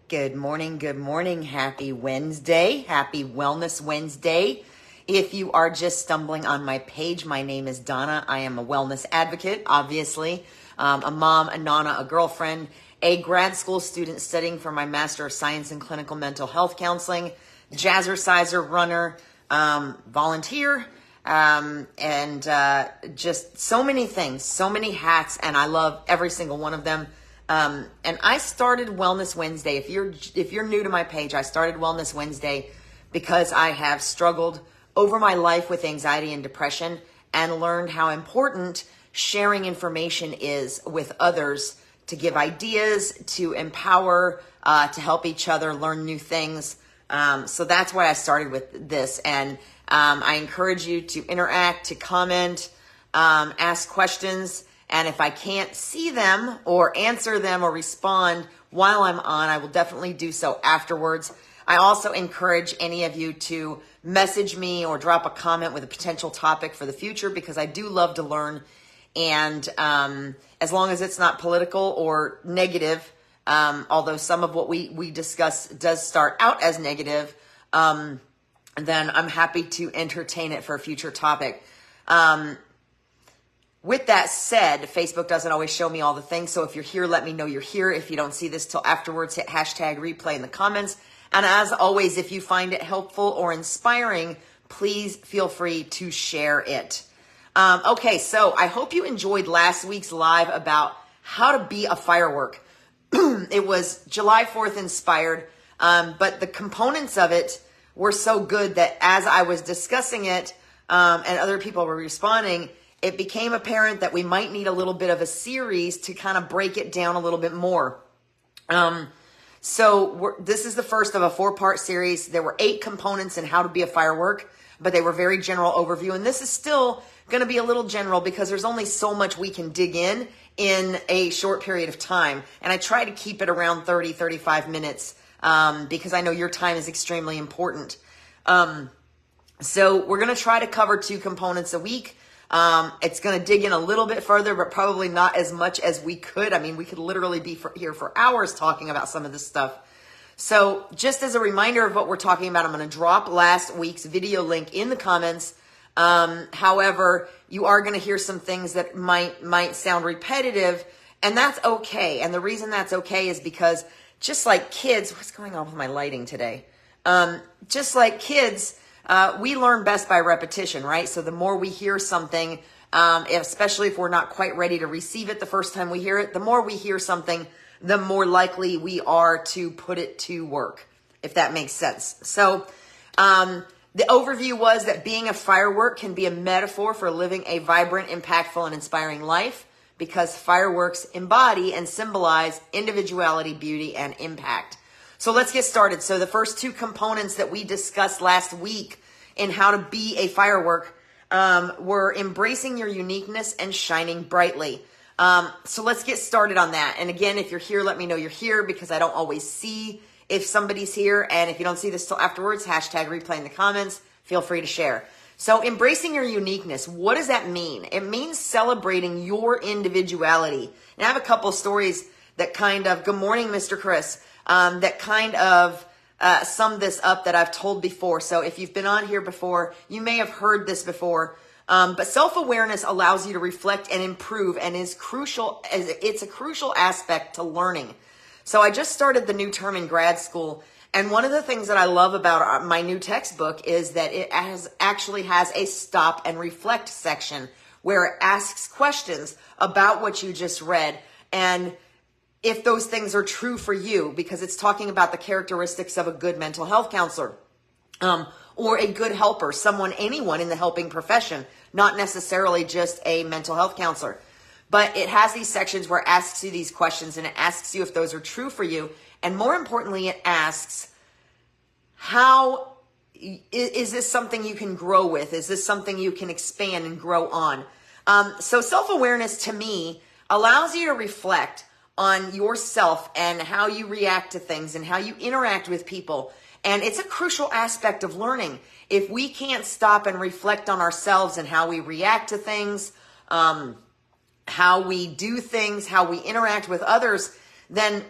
Good morning. Good morning. Happy Wednesday. Happy Wellness Wednesday. If you are just stumbling on my page, my name is Donna. I am a wellness advocate, obviously, a mom, a nana, a girlfriend, a grad school student studying for my Master of Science in Clinical Mental Health Counseling, jazzerciser, runner, volunteer, and just so many things, so many hats, and I love every single one of them. And I started Wellness Wednesday. If you're new to my page, I started Wellness Wednesday because I have struggled over my life with anxiety and depression and learned how important sharing information is with others to give ideas, to empower, to help each other learn new things. So that's why I started with this. And I encourage you to interact, to comment, ask questions. And if I can't see them or answer them or respond while I'm on, I will definitely do so afterwards. I also encourage any of you to message me or drop a comment with a potential topic for the future because I do love to learn. And as long as it's not political or negative, although some of what we discuss does start out as negative, then I'm happy to entertain it for a future topic. With that said, Facebook doesn't always show me all the things. So if you're here, let me know you're here. If you don't see this till afterwards, hit hashtag replay in the comments. And as always, if you find it helpful or inspiring, please feel free to share it. Okay, so I hope you enjoyed last week's live about how to be a firework. It was July 4th inspired, but the components of it were so good that as I was discussing it and other people were responding, it became apparent that we might need a little bit of a series to kind of break it down a little bit more. This is the first of a 4-part series. There were 8 components in how to be a firework, but they were very general overview. And this is still going to be a little general because there's only so much we can dig in a short period of time. And I try to keep it around 30, 35 minutes because I know your time is extremely important. So we're going to try to cover 2 components a week. It's going to dig in a little bit further, but probably not as much as we could. I mean, we could literally be here for hours talking about some of this stuff. So just as a reminder of what we're talking about, I'm going to drop last week's video link in the comments. However, you are going to hear some things that might sound repetitive, and that's okay. And the reason that's okay is because just like kids, what's going on with my lighting today? Just like kids, we learn best by repetition, right? So the more we hear something, especially if we're not quite ready to receive it the first time we hear it, the more we hear something, the more likely we are to put it to work, if that makes sense. So the overview was that being a firework can be a metaphor for living a vibrant, impactful, and inspiring life because fireworks embody and symbolize individuality, beauty, and impact. So let's get started. So the first 2 components that we discussed last week in how to be a firework were embracing your uniqueness and shining brightly. So let's get started on that. And again, if you're here, let me know you're here because I don't always see if somebody's here. And if you don't see this till afterwards, hashtag replay in the comments. Feel free to share. So embracing your uniqueness, what does that mean? It means celebrating your individuality. And I have a couple stories that kind of, good morning, Mr. Chris, that kind of sum this up that I've told before. So if you've been on here before, you may have heard this before. But self-awareness allows you to reflect and improve and is crucial. It's a crucial aspect to learning. So I just started the new term in grad school. And one of the things that I love about my new textbook is that it actually has a stop and reflect section where it asks questions about what you just read. And if those things are true for you, because it's talking about the characteristics of a good mental health counselor, or a good helper, anyone in the helping profession, not necessarily just a mental health counselor. But it has these sections where it asks you these questions and it asks you if those are true for you. And more importantly, it asks, how is this something you can grow with? Is this something you can expand and grow on? So self-awareness to me allows you to reflect on yourself and how you react to things and how you interact with people. And it's a crucial aspect of learning. If we can't stop and reflect on ourselves and how we react to things, how we do things, how we interact with others, then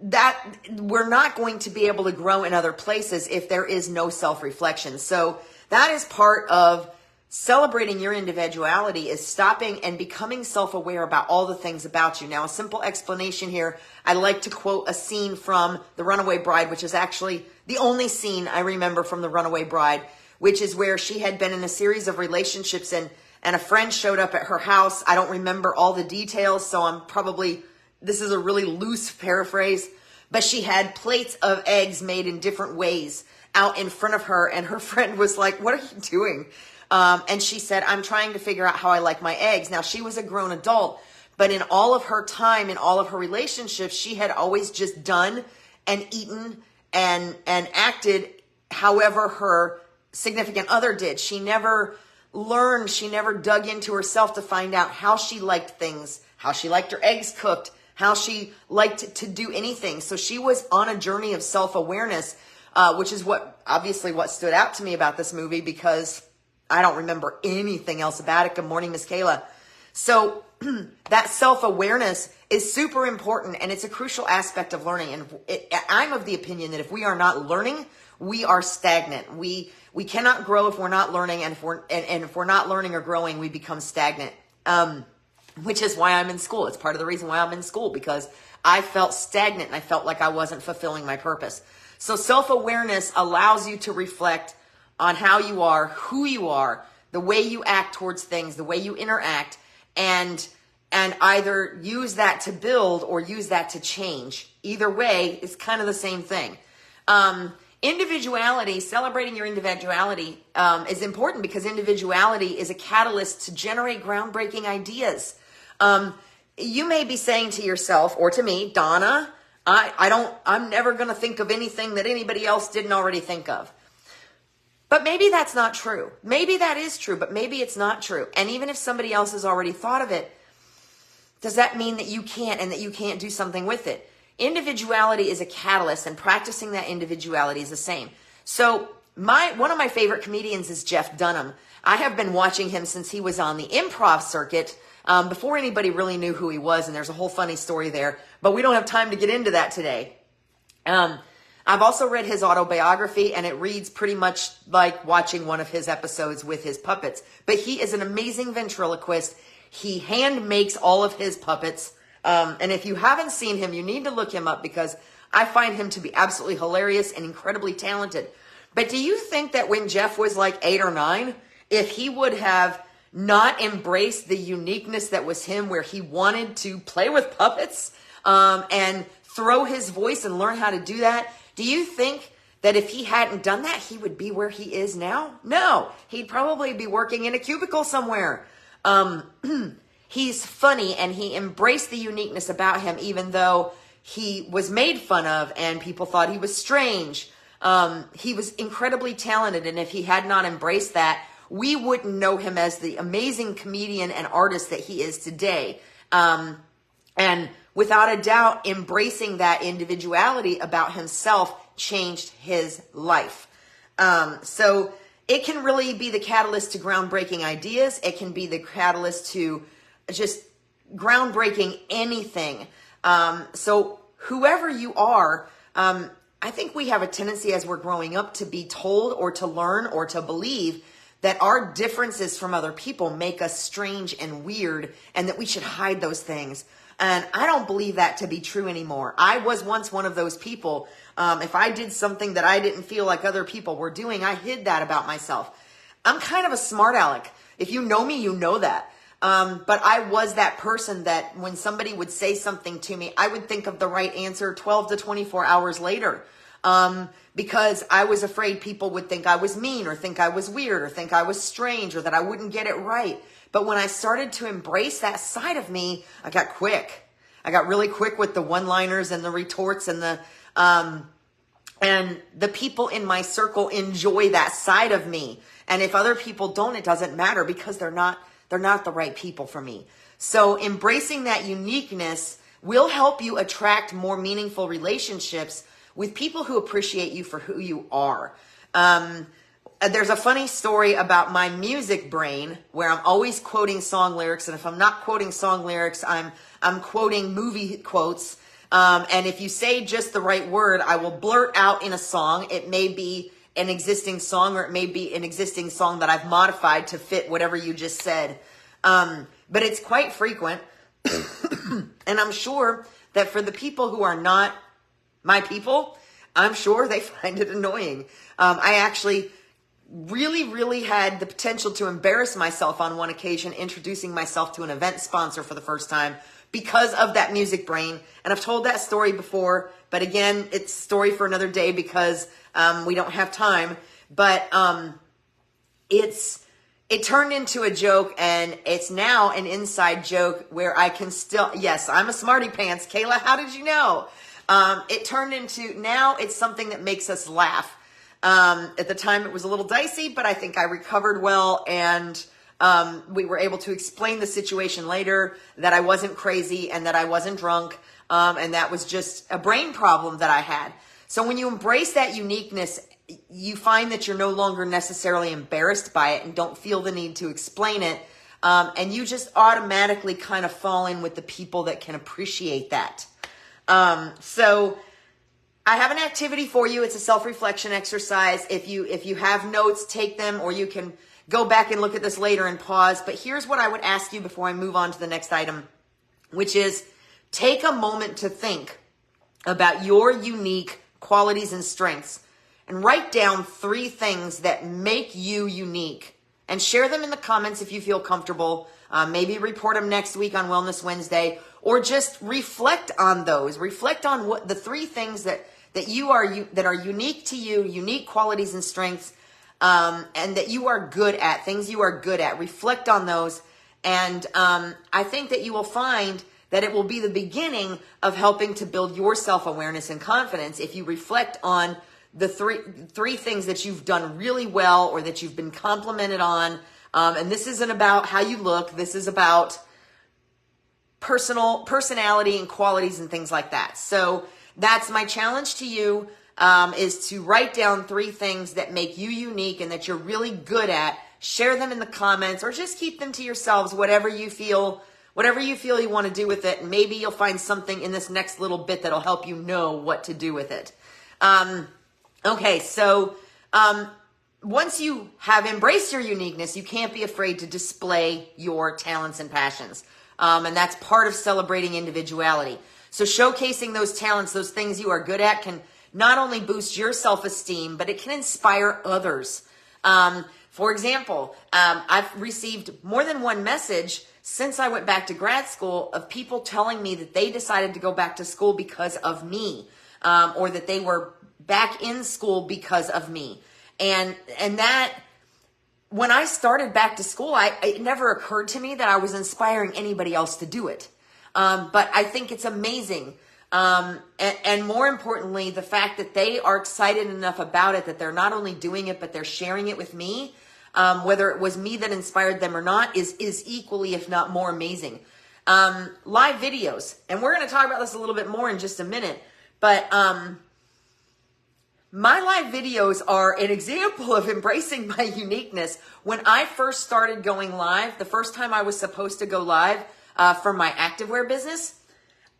that we're not going to be able to grow in other places if there is no self-reflection. So that is part of celebrating your individuality, is stopping and becoming self-aware about all the things about you. Now, a simple explanation here. I like to quote a scene from The Runaway Bride, which is actually the only scene I remember from The Runaway Bride, which is where she had been in a series of relationships and a friend showed up at her house. I don't remember all the details, so this is a really loose paraphrase, but she had plates of eggs made in different ways out in front of her, and her friend was like, "What are you doing?" And she said, "I'm trying to figure out how I like my eggs." Now, she was a grown adult, but in all of her time, in all of her relationships, she had always just done and eaten and acted however her significant other did. She never learned, she never dug into herself to find out how she liked things, how she liked her eggs cooked, how she liked to do anything. So she was on a journey of self-awareness, which is what stood out to me about this movie, because I don't remember anything else about it. Good morning, Miss Kayla. So that self-awareness is super important, and it's a crucial aspect of learning. And I'm of the opinion that if we are not learning, we are stagnant. We cannot grow if we're not learning, and if we're not learning or growing, we become stagnant. Which is why I'm in school. It's part of the reason why I'm in school, because I felt stagnant and I felt like I wasn't fulfilling my purpose. So self-awareness allows you to reflect on how you are, who you are, the way you act towards things, the way you interact, and either use that to build or use that to change. Either way, it's kind of the same thing. Individuality, celebrating your individuality is important, because individuality is a catalyst to generate groundbreaking ideas. You may be saying to yourself, or to me, "Donna, I'm never going to think of anything that anybody else didn't already think of." But maybe that's not true. Maybe that is true, but maybe it's not true. And even if somebody else has already thought of it, does that mean that you can't, and that you can't do something with it? Individuality is a catalyst, and practicing that individuality is the same. So one of my favorite comedians is Jeff Dunham. I have been watching him since he was on the improv circuit, before anybody really knew who he was, and there's a whole funny story there, but we don't have time to get into that today. I've also read his autobiography, and it reads pretty much like watching one of his episodes with his puppets. But he is an amazing ventriloquist. He hand makes all of his puppets. And if you haven't seen him, you need to look him up, because I find him to be absolutely hilarious and incredibly talented. But do you think that when Jeff was like 8 or 9, if he would have not embraced the uniqueness that was him, where he wanted to play with puppets and throw his voice and learn how to do that, do you think that if he hadn't done that, he would be where he is now? No, he'd probably be working in a cubicle somewhere. He's funny, and he embraced the uniqueness about him, even though he was made fun of and people thought he was strange. He was incredibly talented, and if he had not embraced that, we wouldn't know him as the amazing comedian and artist that he is today. And without a doubt, embracing that individuality about himself changed his life. So it can really be the catalyst to groundbreaking ideas. It can be the catalyst to just groundbreaking anything. So whoever you are, I think we have a tendency as we're growing up to be told or to learn or to believe that our differences from other people make us strange and weird, and that we should hide those things. And I don't believe that to be true anymore. I was once one of those people. If I did something that I didn't feel like other people were doing, I hid that about myself. I'm kind of a smart aleck. If you know me, you know that. But I was that person that when somebody would say something to me, I would think of the right answer 12 to 24 hours later. Because I was afraid people would think I was mean, or think I was weird, or think I was strange, or that I wouldn't get it right. But when I started to embrace that side of me, I got quick. I got really quick with the one-liners and the retorts, and the people in my circle enjoy that side of me. And if other people don't, it doesn't matter, because they're not the right people for me. So embracing that uniqueness will help you attract more meaningful relationships with people who appreciate you for who you are. There's a funny story about my music brain, where I'm always quoting song lyrics, and if I'm not quoting song lyrics, I'm quoting movie quotes. And if you say just the right word, I will blurt out in a song. It may be an existing song, or it may be an existing song that I've modified to fit whatever you just said. But it's quite frequent. And I'm sure that for the people who are not my people, I'm sure they find it annoying. I actually really had the potential to embarrass myself on one occasion, introducing myself to an event sponsor for the first time because of that music brain. And I've told that story before, but again, it's a story for another day because we don't have time. But it turned into a joke, and it's now an inside joke where I can still, yes, I'm a smarty pants. Kayla, how did you know? It turned into, now it's something that makes us laugh. At the time it was a little dicey, but I think I recovered well, and we were able to explain the situation later, that I wasn't crazy and that I wasn't drunk, and that was just a brain problem that I had. So when you embrace that uniqueness, you find that you're no longer necessarily embarrassed by it and don't feel the need to explain it, and you just automatically kind of fall in with the people that can appreciate that. So I have an activity for you. It's a self-reflection exercise. If you have notes, take them, or you can go back and look at this later and pause. But here's what I would ask you before I move on to the next item, which is take a moment to think about your unique qualities and strengths and write down 3 things that make you unique, and share them in the comments if you feel comfortable. Maybe report them next week on Wellness Wednesday, or just reflect on those. Reflect on what the 3 things that are unique to you, unique qualities and strengths, and that you are good at, things you are good at. Reflect on those, and I think that you will find that it will be the beginning of helping to build your self-awareness and confidence if you reflect on the three things that you've done really well, or that you've been complimented on. And this isn't about how you look. This is about personality and qualities and things like that. So that's my challenge to you, is to write down 3 things that make you unique and that you're really good at. Share them in the comments, or just keep them to yourselves, whatever you feel you want to do with it. And maybe you'll find something in this next little bit that'll help you know what to do with it. Okay, so once you have embraced your uniqueness, you can't be afraid to display your talents and passions. And that's part of celebrating individuality. So showcasing those talents, those things you are good at, can not only boost your self-esteem, but it can inspire others. For example, I've received more than one message since I went back to grad school of people telling me that they decided to go back to school because of me, or that they were back in school because of me. And that, when I started back to school, it never occurred to me that I was inspiring anybody else to do it. But I think it's amazing. And more importantly, the fact that they are excited enough about it that they're not only doing it, but they're sharing it with me. Whether it was me that inspired them or not is equally, if not more, amazing. Live videos. And we're going to talk about this a little bit more in just a minute. But my live videos are an example of embracing my uniqueness. When I first started going live, the first time I was supposed to go live for my activewear business,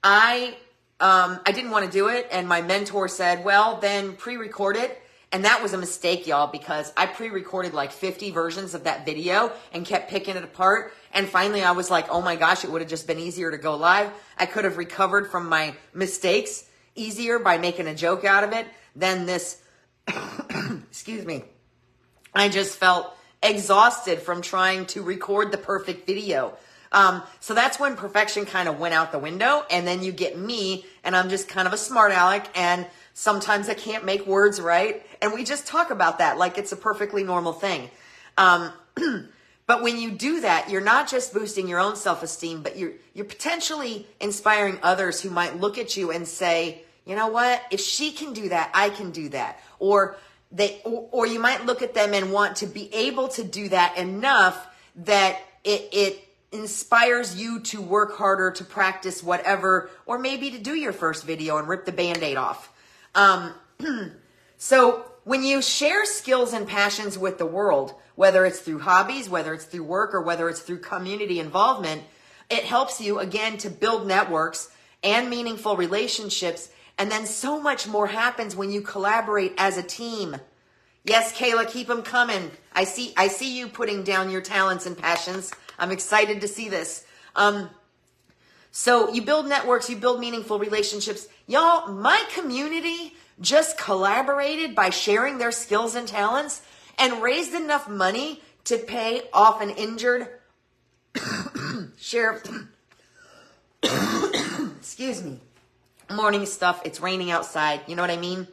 I didn't want to do it. And my mentor said, well, then pre-record it. And that was a mistake, y'all, because I pre-recorded like 50 versions of that video and kept picking it apart. And finally I was like, oh my gosh, it would have just been easier to go live. I could have recovered from my mistakes easier by making a joke out of it than this. Excuse me. I just felt exhausted from trying to record the perfect video. So that's when perfection kind of went out the window, and then you get me, and I'm just kind of a smart aleck, and sometimes I can't make words right, and we just talk about that like it's a perfectly normal thing. But when you do that, you're not just boosting your own self-esteem, but you're potentially inspiring others who might look at you and say, you know what, if she can do that, I can do that. Or you might look at them and want to be able to do that enough that it inspires you to work harder, to practice whatever, or maybe to do your first video and rip the Band-Aid off. So when you share skills and passions with the world, whether it's through hobbies, whether it's through work, or whether it's through community involvement, it helps you, again, to build networks and meaningful relationships. And then so much more happens when you collaborate as a team. Yes, Kayla, keep them coming. I see you putting down your talents and passions. I'm excited to see this. So you build networks, you build meaningful relationships. Y'all, my community just collaborated by sharing their skills and talents and raised enough money to pay off an injured sheriff. Excuse me. Morning stuff. It's raining outside. You know what I mean?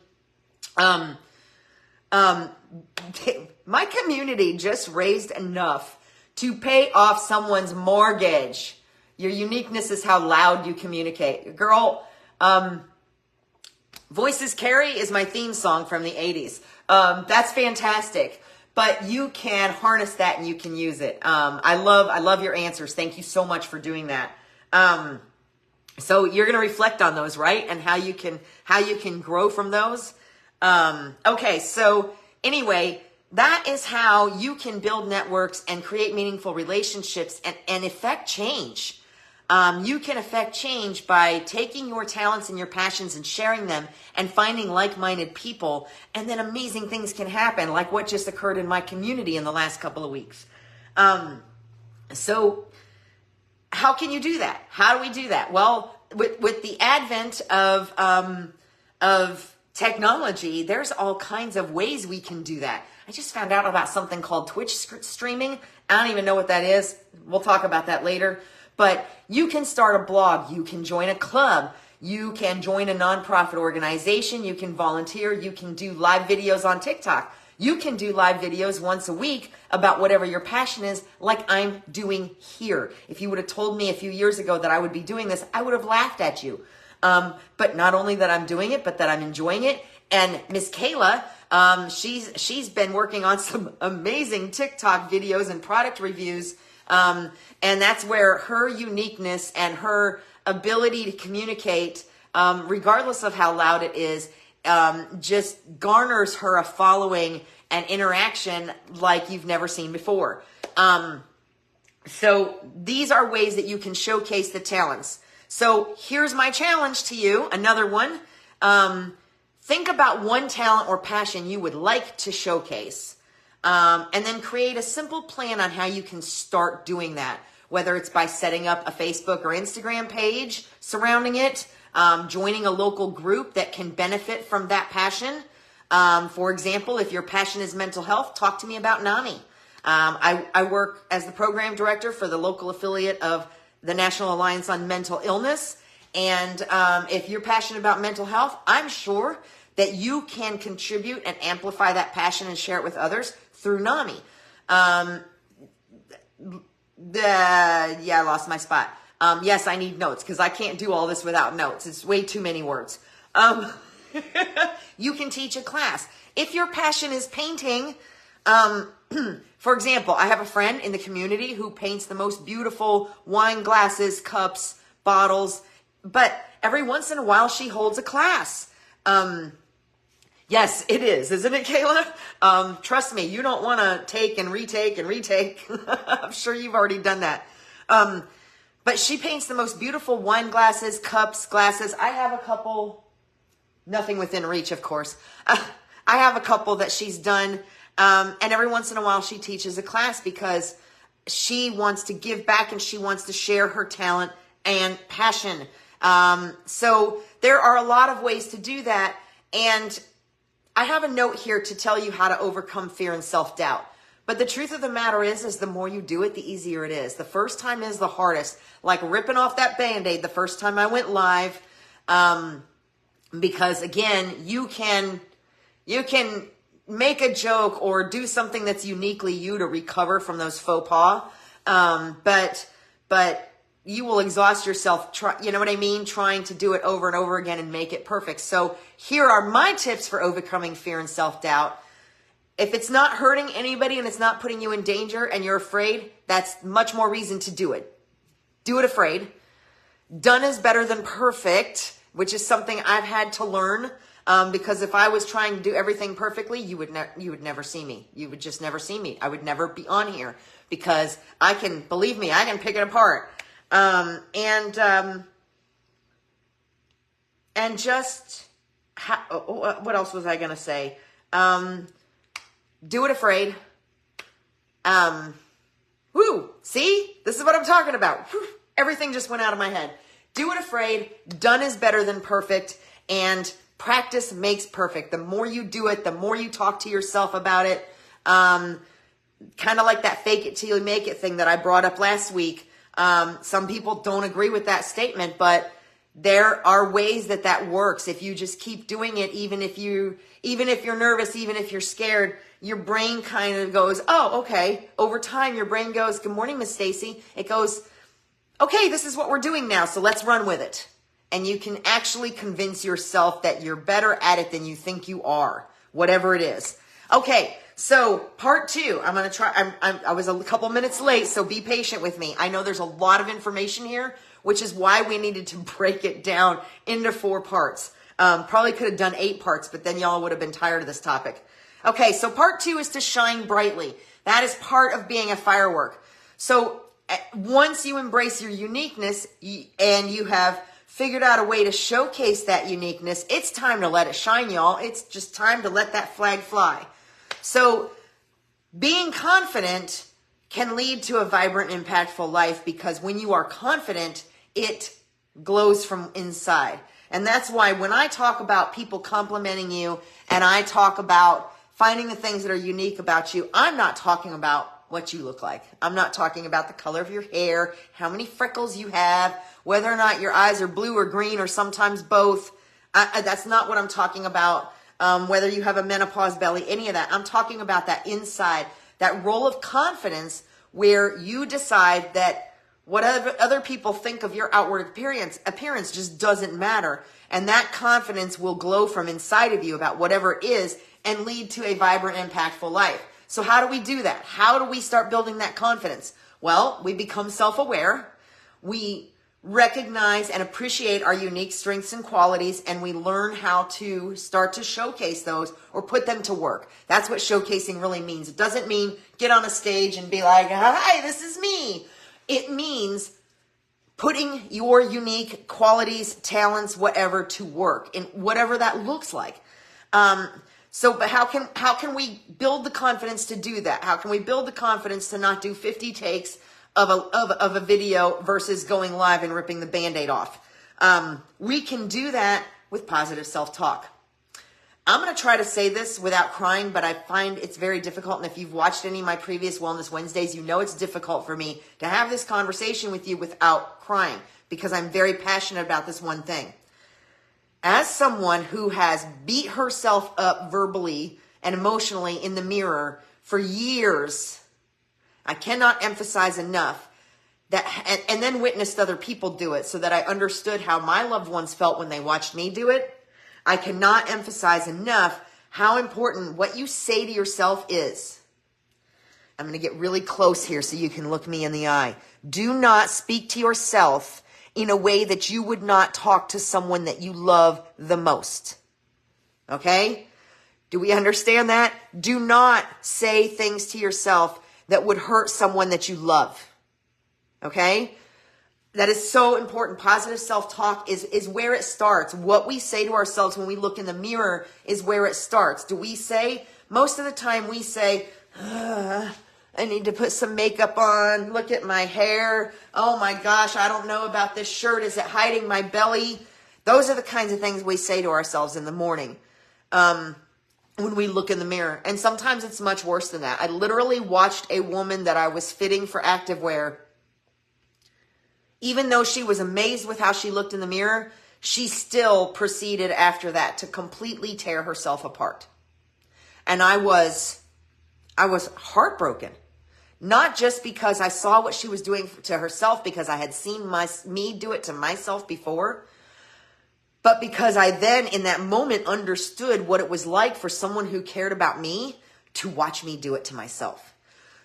My community just raised enough to pay off someone's mortgage. Your uniqueness is how loud you communicate. Girl, Voices Carry is my theme song from the 80s. That's fantastic. But you can harness that and you can use it. I love your answers. Thank you so much for doing that. So you're going to reflect on those, right? And how you can grow from those. Okay. So anyway, that is how you can build networks and create meaningful relationships and affect change. You can affect change by taking your talents and your passions and sharing them and finding like-minded people. And then amazing things can happen, like what just occurred in my community in the last couple of weeks. So how can you do that? How do we do that? Well, with the advent of technology, there's all kinds of ways we can do that. I just found out about something called Twitch streaming. I don't even know what that is. We'll talk about that later. But you can start a blog. You can join a club. You can join a nonprofit organization. You can volunteer. You can do live videos on TikTok. You can do live videos once a week about whatever your passion is, like I'm doing here. If you would have told me a few years ago that I would be doing this, I would have laughed at you. But not only that I'm doing it, but that I'm enjoying it. And Miss Kayla, she's been working on some amazing TikTok videos and product reviews. And that's where her uniqueness and her ability to communicate, regardless of how loud it is, just garners her a following and interaction like you've never seen before. So these are ways that you can showcase the talents. So here's my challenge to you. Another one. Think about one talent or passion you would like to showcase. And then create a simple plan on how you can start doing that. Whether it's by setting up a Facebook or Instagram page surrounding it, joining a local group that can benefit from that passion. For example, if your passion is mental health, talk to me about NAMI. I work as the program director for the local affiliate of the National Alliance on Mental Illness. And if you're passionate about mental health, I'm sure that you can contribute and amplify that passion and share it with others through NAMI. I lost my spot. Yes, I need notes because I can't do all this without notes. It's way too many words. You can teach a class. If your passion is painting, for example, I have a friend in the community who paints the most beautiful wine glasses, cups, bottles, but every once in a while she holds a class. Yes, it is. Isn't it, Kayla? Trust me, you don't want to take and retake and retake. I'm sure you've already done that. But she paints the most beautiful wine glasses, cups, glasses. I have a couple, nothing within reach, of course. I have a couple that she's done. And every once in a while she teaches a class because she wants to give back and she wants to share her talent and passion. So there are a lot of ways to do that. And I have a note here to tell you how to overcome fear and self-doubt. But the truth of the matter is the more you do it, the easier it is. The first time is the hardest. Like ripping off that Band-Aid the first time I went live. Because again, you can make a joke or do something that's uniquely you to recover from those faux pas. But you will exhaust yourself, you know what I mean? Trying to do it over and over again and make it perfect. So here are my tips for overcoming fear and self-doubt. If it's not hurting anybody and it's not putting you in danger and you're afraid, that's much more reason to do it. Do it afraid. Done is better than perfect, which is something I've had to learn. Because if I was trying to do everything perfectly, you would never see me. You would just never see me. I would never be on here because believe me, I can pick it apart. and just, what else was I going to say? Do it afraid. See, this is what I'm talking about. Whew, everything just went out of my head. Do it afraid. Done is better than perfect. And practice makes perfect. The more you do it, the more you talk to yourself about it. Kind of like that fake it till you make it thing that I brought up last week. Some people don't agree with that statement, but there are ways that works. If you just keep doing it, even if you're nervous, even if you're scared, your brain kind of goes, oh, okay. Over time, your brain goes, good morning, Miss Stacy. It goes, okay, this is what we're doing now, so let's run with it. And you can actually convince yourself that you're better at it than you think you are, whatever it is. Okay, so part 2, I'm going to try. I was a couple minutes late, so be patient with me. I know there's a lot of information here, which is why we needed to break it down into 4 parts. Probably could have done 8 parts, but then y'all would have been tired of this topic. Okay, so part 2 is to shine brightly. That is part of being a firework. So once you embrace your uniqueness and you have figured out a way to showcase that uniqueness, it's time to let it shine, y'all. It's just time to let that flag fly. So being confident can lead to a vibrant, impactful life, because when you are confident, it glows from inside. And that's why when I talk about people complimenting you and I talk about finding the things that are unique about you, I'm not talking about what you look like. I'm not talking about the color of your hair, how many freckles you have, whether or not your eyes are blue or green or sometimes both. That's not what I'm talking about. Whether you have a menopause belly, any of that. I'm talking about that inside, that role of confidence where you decide that whatever other people think of your outward appearance just doesn't matter. And that confidence will glow from inside of you about whatever it is and lead to a vibrant, impactful life. So how do we do that? How do we start building that confidence? Well, we become self-aware. We recognize and appreciate our unique strengths and qualities, and we learn how to start to showcase those or put them to work. That's what showcasing really means. It doesn't mean get on a stage and be like, hi, this is me. It means putting your unique qualities, talents, whatever to work, in whatever that looks like. But how can we build the confidence to do that? How can we build the confidence to not do 50 takes of a video versus going live and ripping the Band-Aid off? We can do that with positive self-talk. I'm going to try to say this without crying, but I find it's very difficult. And if you've watched any of my previous Wellness Wednesdays, you know it's difficult for me to have this conversation with you without crying, because I'm very passionate about this one thing. As someone who has beat herself up verbally and emotionally in the mirror for years, I cannot emphasize enough that, and then witnessed other people do it so that I understood how my loved ones felt when they watched me do it. I cannot emphasize enough how important what you say to yourself is. I'm going to get really close here so you can look me in the eye. Do not speak to yourself in a way that you would not talk to someone that you love the most. Okay? Do we understand that? Do not say things to yourself that would hurt someone that you love. Okay? That is so important. Positive self-talk is where it starts. What we say to ourselves when we look in the mirror is where it starts. Do we say, most of the time we say, I need to put some makeup on. Look at my hair. Oh my gosh, I don't know about this shirt. Is it hiding my belly? Those are the kinds of things we say to ourselves in the morning when we look in the mirror. And sometimes it's much worse than that. I literally watched a woman that I was fitting for activewear. Even though she was amazed with how she looked in the mirror, she still proceeded after that to completely tear herself apart. And I was heartbroken. Not just because I saw what she was doing to herself, because I had seen me do it to myself before, but because I then in that moment understood what it was like for someone who cared about me to watch me do it to myself.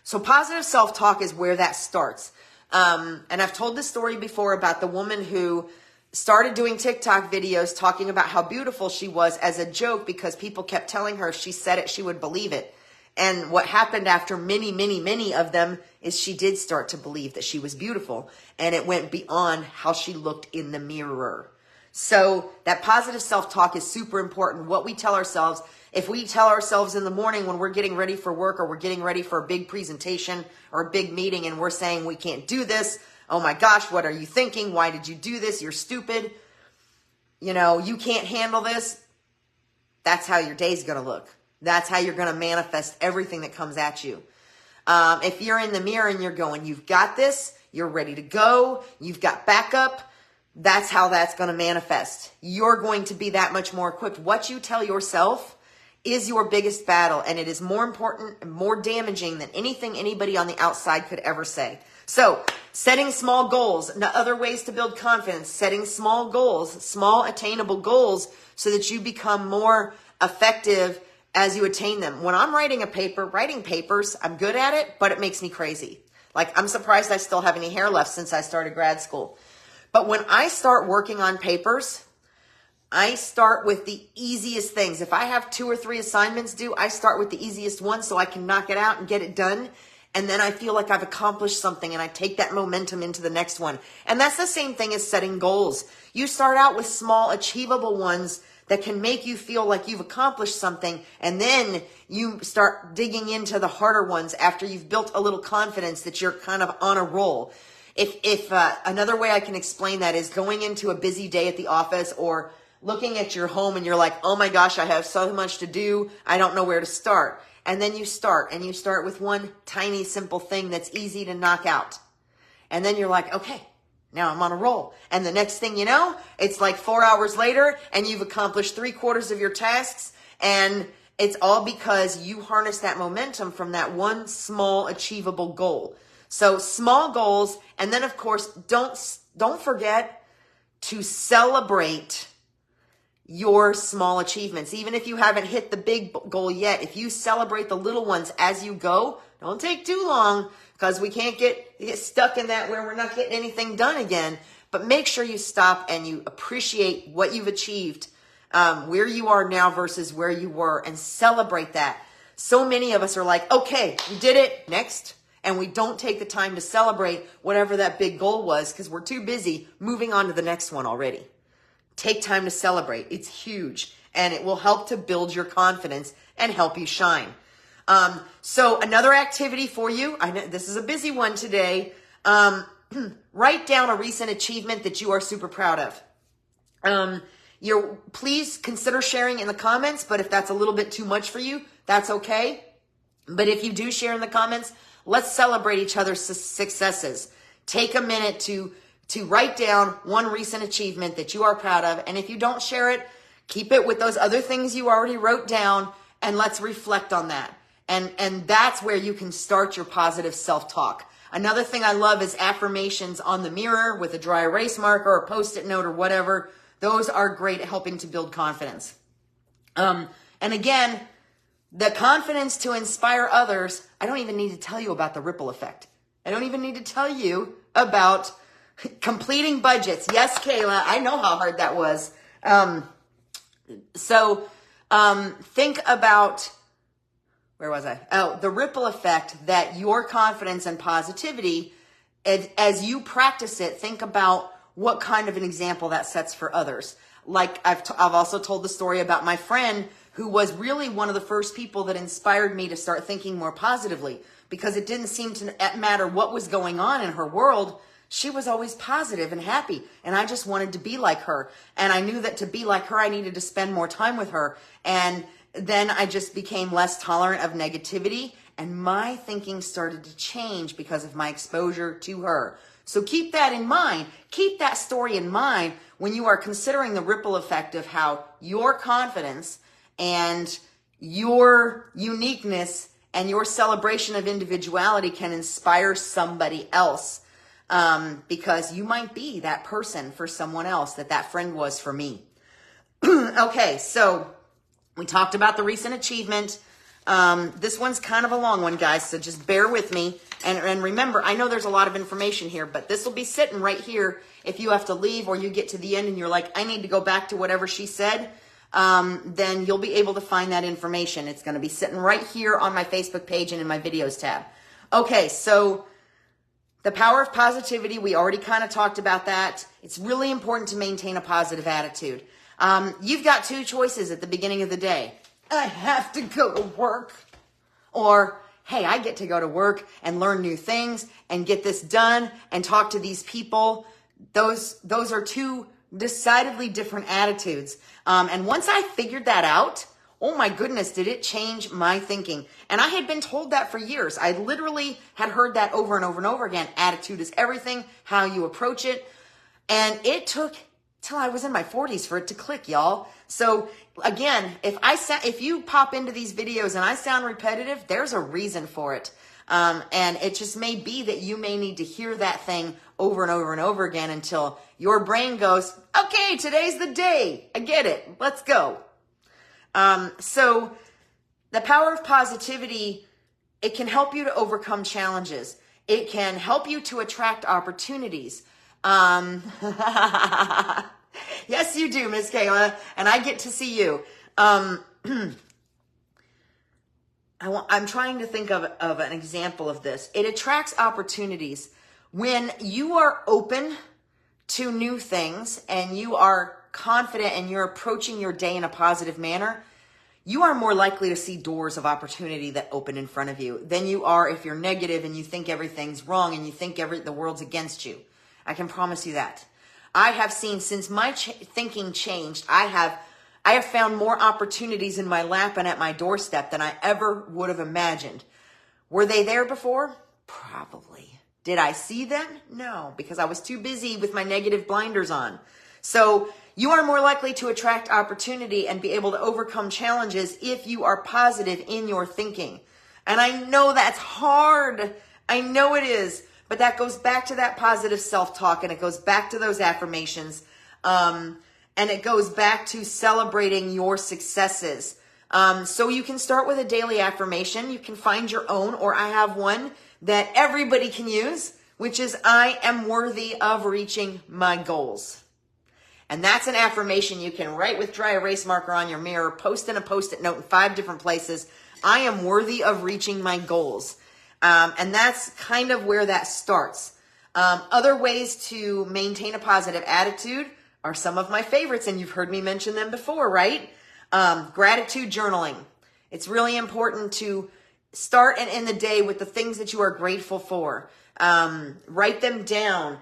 So positive self-talk is where that starts. And I've told this story before about the woman who started doing TikTok videos talking about how beautiful she was as a joke because people kept telling her if she said it, she would believe it. And what happened after many, many, many of them is she did start to believe that she was beautiful. And it went beyond how she looked in the mirror. So that positive self-talk is super important. What we tell ourselves, if we tell ourselves in the morning when we're getting ready for work or we're getting ready for a big presentation or a big meeting and we're saying we can't do this, oh my gosh, what are you thinking? Why did you do this? You're stupid. You can't handle this. That's how your day's going to look. That's how you're going to manifest everything that comes at you. If you're in the mirror and you're going, you've got this, you're ready to go, you've got backup, that's how that's going to manifest. You're going to be that much more equipped. What you tell yourself is your biggest battle, and it is more important and more damaging than anything anybody on the outside could ever say. So, setting small goals, other ways to build confidence, setting small goals, small attainable goals so that you become more effective as you attain them. When I'm writing papers, I'm good at it, but it makes me crazy. Like, I'm surprised I still have any hair left since I started grad school. But when I start working on papers, I start with the easiest things. If I have 2 or 3 assignments due, I start with the easiest one so I can knock it out and get it done. And then I feel like I've accomplished something and I take that momentum into the next one. And that's the same thing as setting goals. You start out with small, achievable ones that can make you feel like you've accomplished something. And then you start digging into the harder ones after you've built a little confidence that you're kind of on a roll. If another way I can explain that is going into a busy day at the office or looking at your home and you're like, oh my gosh, I have so much to do. I don't know where to start. And then you start with one tiny simple thing that's easy to knock out. And then you're like, okay, now I'm on a roll. And the next thing you know, it's like 4 hours later and you've accomplished 3/4 of your tasks. And it's all because you harness that momentum from that one small achievable goal. So small goals. And then of course, don't forget to celebrate your small achievements. Even if you haven't hit the big goal yet, if you celebrate the little ones as you go, don't take too long because we can't get stuck in that where we're not getting anything done again. But make sure you stop and you appreciate what you've achieved, where you are now versus where you were, and celebrate that. So many of us are like, okay, we did it, next. And we don't take the time to celebrate whatever that big goal was because we're too busy moving on to the next one already. Take time to celebrate. It's huge, and it will help to build your confidence and help you shine. So another activity for you, I know this is a busy one today. Write down a recent achievement that you are super proud of. Please consider sharing in the comments, but if that's a little bit too much for you, that's okay. But if you do share in the comments, let's celebrate each other's successes. Take a minute to write down one recent achievement that you are proud of. And if you don't share it, keep it with those other things you already wrote down, and let's reflect on that. And that's where you can start your positive self-talk. Another thing I love is affirmations on the mirror with a dry erase marker or a Post-it note or whatever. Those are great at helping to build confidence. And again, the confidence to inspire others, I don't even need to tell you about the ripple effect. I don't even need to tell you about completing budgets. Yes, Kayla, I know how hard that was. Think about, where was I? Oh, the ripple effect that your confidence and positivity, as you practice it, think about what kind of an example that sets for others. Like I've also told the story about my friend who was really one of the first people that inspired me to start thinking more positively, because it didn't seem to matter what was going on in her world. She was always positive and happy, and I just wanted to be like her. And I knew that to be like her, I needed to spend more time with her. And then I just became less tolerant of negativity, and my thinking started to change because of my exposure to her. So keep that in mind. Keep that story in mind when you are considering the ripple effect of how your confidence and your uniqueness and your celebration of individuality can inspire somebody else. Because you might be that person for someone else that friend was for me. Okay, so we talked about the recent achievement. This one's kind of a long one, guys, so just bear with me. And remember, I know there's a lot of information here, but this will be sitting right here. If you have to leave or you get to the end and you're like, I need to go back to whatever she said, then you'll be able to find that information. It's going to be sitting right here on my Facebook page and in my videos tab. Okay, so The power of positivity, we already kind of talked about that. It's really important to maintain a positive attitude. You've got two choices at the beginning of the day. I have to go to work. Or, hey, I get to go to work and learn new things and get this done and talk to these people. Those are two decidedly different attitudes. And once I figured that out, oh my goodness, did it change my thinking. And I had been told that for years. I literally had heard that over and over and over again. Attitude is everything, how you approach it. And it took till I was in my 40s for it to click, y'all. So again, if you pop into these videos and I sound repetitive, there's a reason for it. And it just may be that you may need to hear that thing over and over and over again until your brain goes, okay, today's the day. I get it. Let's go. So the power of positivity, it can help you to overcome challenges. It can help you to attract opportunities. Yes, you do, Miss Kayla, and I get to see you. I'm trying to think of an example of this. It attracts opportunities when you are open to new things and you are confident and you're approaching your day in a positive manner. You are more likely to see doors of opportunity that open in front of you than you are if you're negative and you think everything's wrong and you think the world's against you. I can promise you that. I have seen since my thinking changed, I have found more opportunities in my lap and at my doorstep than I ever would have imagined. Were they there before? Probably. Did I see them? No, because I was too busy with my negative blinders on. So you are more likely to attract opportunity and be able to overcome challenges if you are positive in your thinking. And I know that's hard. I know it is. But that goes back to that positive self-talk, and it goes back to those affirmations. And it goes back to celebrating your successes. So you can start with a daily affirmation. You can find your own, or I have one that everybody can use, which is, I am worthy of reaching my goals. And that's an affirmation you can write with dry erase marker on your mirror, post in a Post-it note in 5 different places. I am worthy of reaching my goals. And that's kind of where that starts. Other ways to maintain a positive attitude are some of my favorites, and you've heard me mention them before, right? Gratitude journaling. It's really important to start and end the day with the things that you are grateful for. Write them down.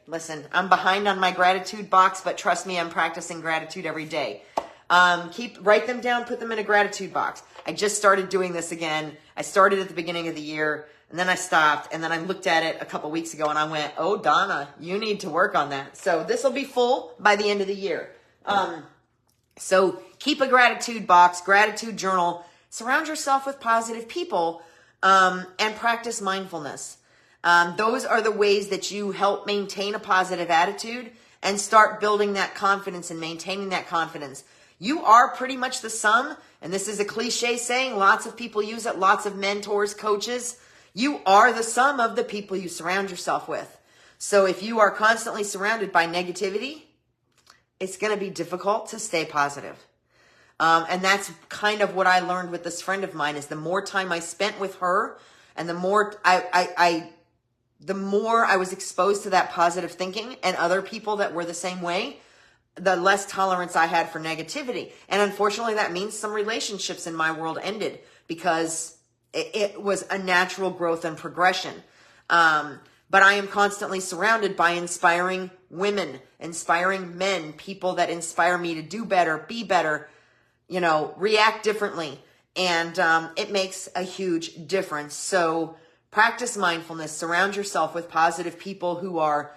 Listen, I'm behind on my gratitude box, but trust me, I'm practicing gratitude every day. Write them down, put them in a gratitude box. I just started doing this again. I started at the beginning of the year, and then I stopped, and then I looked at it a couple weeks ago, and I went, oh, Donna, you need to work on that. So this will be full by the end of the year. So keep a gratitude box, gratitude journal, surround yourself with positive people, and practice mindfulness. Those are the ways that you help maintain a positive attitude and start building that confidence and maintaining that confidence. You are pretty much the sum, and this is a cliche saying, lots of people use it, lots of mentors, coaches. You are the sum of the people you surround yourself with. So if you are constantly surrounded by negativity, it's going to be difficult to stay positive. And that's kind of what I learned with this friend of mine, is the more time I spent with her and the more I was exposed to that positive thinking and other people that were the same way, the less tolerance I had for negativity. And unfortunately, that means some relationships in my world ended because it was a natural growth and progression. But I am constantly surrounded by inspiring women, inspiring men, people that inspire me to do better, be better, react differently. And it makes a huge difference. So practice mindfulness, surround yourself with positive people who are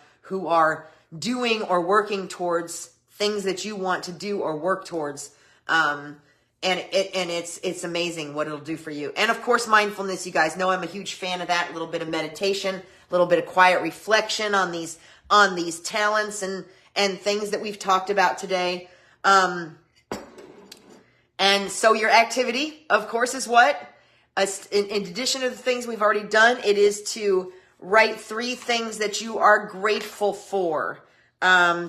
doing or working towards things that you want to do or work towards. And it's amazing what it'll do for you. And of course, mindfulness, you guys know I'm a huge fan of that. A little bit of meditation, a little bit of quiet reflection on these talents and things that we've talked about today. And so your activity, of course, is what? In addition to the things we've already done, it is to write 3 things that you are grateful for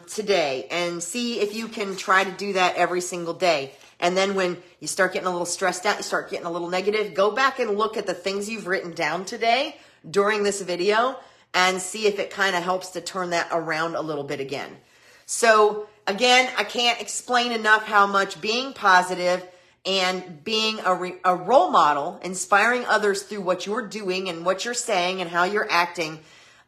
today, and see if you can try to do that every single day. And then when you start getting a little stressed out, you start getting a little negative, go back and look at the things you've written down today. during this video and see if it kind of helps to turn that around a little bit again. So again, I can't explain enough how much being positive and being a role model, inspiring others through what you're doing and what you're saying and how you're acting,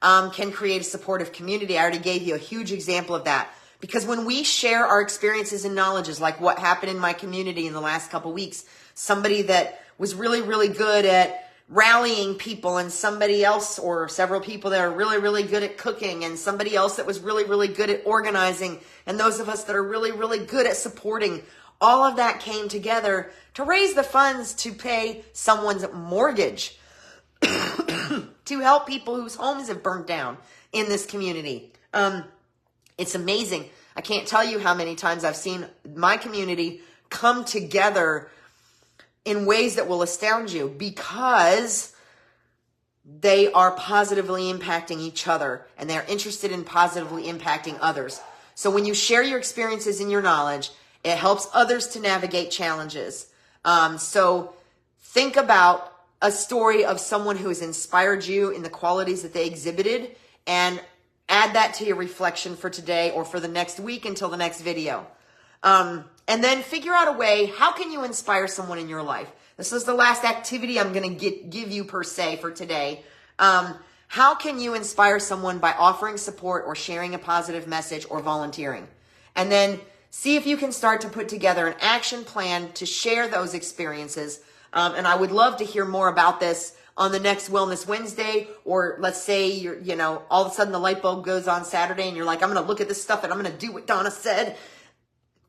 can create a supportive community. I already gave you a huge example of that. Because when we share our experiences and knowledges, like what happened in my community in the last couple weeks, somebody that was really, really good at rallying people, and somebody else or several people that are really, really good at cooking, and somebody else that was really, really good at organizing, and those of us that are really, really good at supporting, all of that came together to raise the funds to pay someone's mortgage, to help people whose homes have burned down in this community. It's amazing. I can't tell you how many times I've seen my community come together in ways that will astound you because they are positively impacting each other and they're interested in positively impacting others. So when you share your experiences and your knowledge, it helps others to navigate challenges. So think about a story of someone who has inspired you in the qualities that they exhibited, and add that to your reflection for today or for the next week until the next video. And then figure out a way, how can you inspire someone in your life? This is the last activity I'm going to give you per se for today. How can you inspire someone by offering support or sharing a positive message or volunteering? And then see if you can start to put together an action plan to share those experiences. And I would love to hear more about this on the next Wellness Wednesday, or let's say all of a sudden the light bulb goes on Saturday and you're like, I'm going to look at this stuff and I'm going to do what Donna said.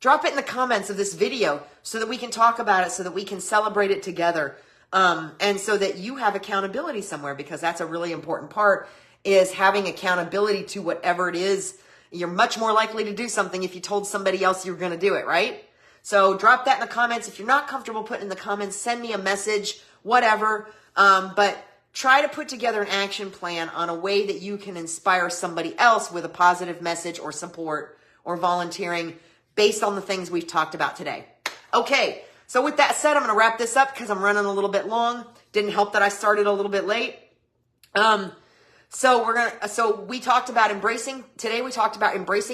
Drop it in the comments of this video so that we can talk about it, so that we can celebrate it together. And so that you have accountability somewhere, because that's a really important part, is having accountability to whatever it is. You're much more likely to do something if you told somebody else you're going to do it, right? So drop that in the comments. If you're not comfortable putting in the comments, send me a message, whatever. But try to put together an action plan on a way that you can inspire somebody else with a positive message or support or volunteering based on the things we've talked about today. Okay, so with that said, I'm going to wrap this up because I'm running a little bit long. Didn't help that I started a little bit late. So we talked about embracing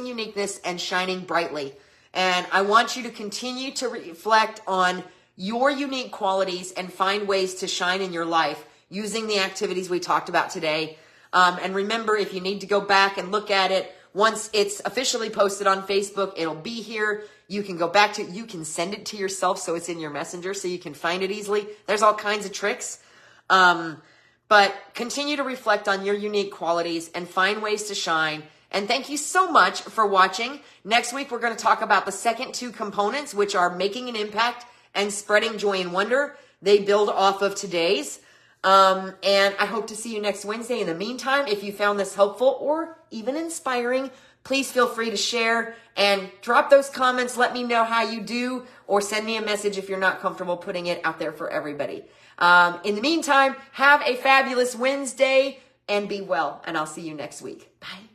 uniqueness and shining brightly. And I want you to continue to reflect on your unique qualities and find ways to shine in your life using the activities we talked about today. And remember, if you need to go back and look at it, once it's officially posted on Facebook, it'll be here. You can go back to it. You can send it to yourself so it's in your messenger so you can find it easily. There's all kinds of tricks. But continue to reflect on your unique qualities and find ways to shine. And thank you so much for watching. Next week, we're going to talk about the second two components, which are making an impact and spreading joy and wonder. They build off of today's. And I hope to see you next Wednesday. In the meantime, if you found this helpful or even inspiring, please feel free to share and drop those comments. Let me know how you do, or send me a message if you're not comfortable putting it out there for everybody. In the meantime, have a fabulous Wednesday and be well. And I'll see you next week. Bye.